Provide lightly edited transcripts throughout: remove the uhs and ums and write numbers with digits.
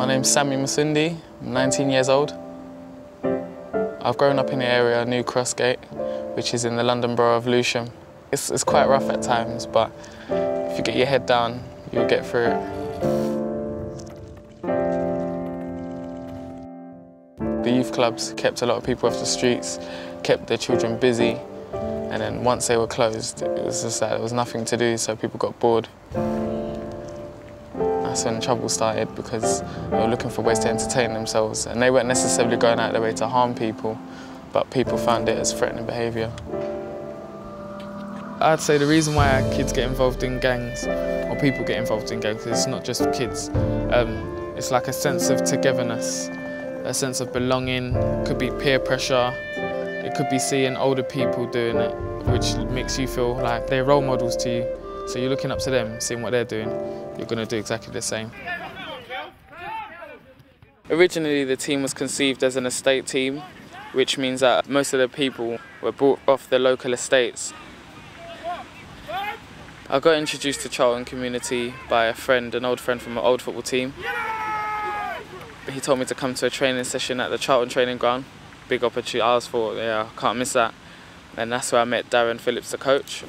My name's Sammy Masundi, I'm 19 years old. I've grown up in the area, New Crossgate, which is in the London borough of Lewisham. It's quite rough at times, but if you get your head down, you'll get through it. The youth clubs kept a lot of people off the streets, kept their children busy, and then once they were closed, it was just that there was nothing to do, so people got bored. That's when trouble started, because they were looking for ways to entertain themselves, and they weren't necessarily going out their way to harm people, but people found it as threatening behaviour. I'd say the reason why kids get involved in gangs, or people get involved in gangs, is not just kids. It's like a sense of togetherness, a sense of belonging. It could be peer pressure, it could be seeing older people doing it, which makes you feel like they're role models to you. So you're looking up to them, seeing what they're doing, you're going to do exactly the same. Originally the team was conceived as an estate team, which means that most of the people were brought off the local estates. I got introduced to Charlton Community by a friend, an old friend from an old football team. He told me to come to a training session at the Charlton training ground. Big opportunity. I was thought, yeah, I can't miss that. And that's where I met Darren Phillips, the coach.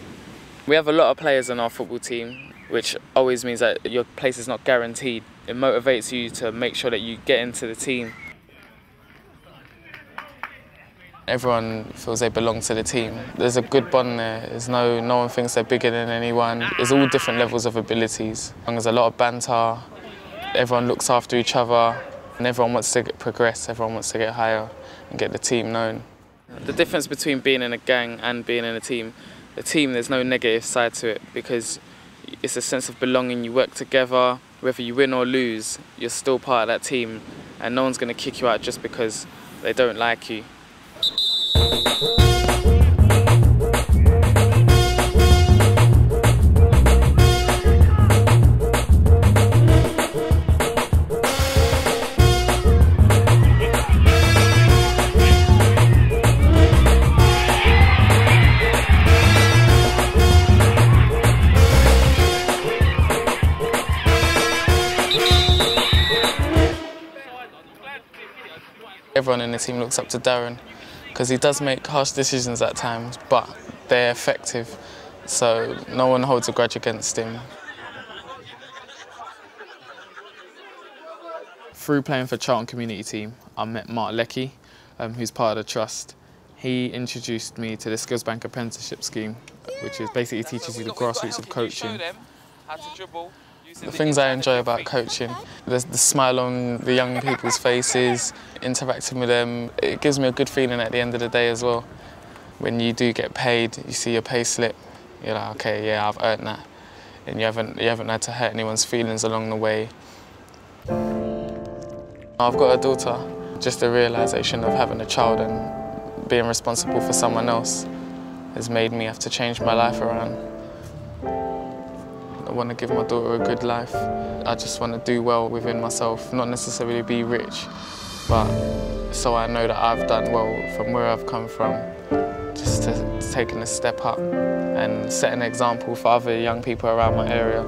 We have a lot of players on our football team, which always means that your place is not guaranteed. It motivates you to make sure that you get into the team. Everyone feels they belong to the team. There's a good bond there. No one thinks they're bigger than anyone. There's all different levels of abilities. There's a lot of banter. Everyone looks after each other, and everyone wants to progress. Everyone wants to get higher and get the team known. The difference between being in a gang and being in a team, the team, there's no negative side to it, because it's a sense of belonging. You work together. Whether you win or lose, you're still part of that team, and no one's going to kick you out just because they don't like you. Everyone in the team looks up to Darren, because he does make harsh decisions at times, but they're effective, so no one holds a grudge against him. Through playing for Charlton Community team, I met Mark Leckie, who's part of the trust. He introduced me to the Skills Bank apprenticeship scheme, which is basically teaches you the grassroots of coaching. The things I enjoy about coaching, the smile on the young people's faces, interacting with them, it gives me a good feeling at the end of the day as well. When you do get paid, you see your pay slip, you're like, okay, yeah, I've earned that. And you haven't had to hurt anyone's feelings along the way. I've got a daughter. Just the realisation of having a child and being responsible for someone else has made me have to change my life around. I want to give my daughter a good life. I just want to do well within myself, not necessarily be rich, but so I know that I've done well from where I've come from, just to taking a step up and set an example for other young people around my area.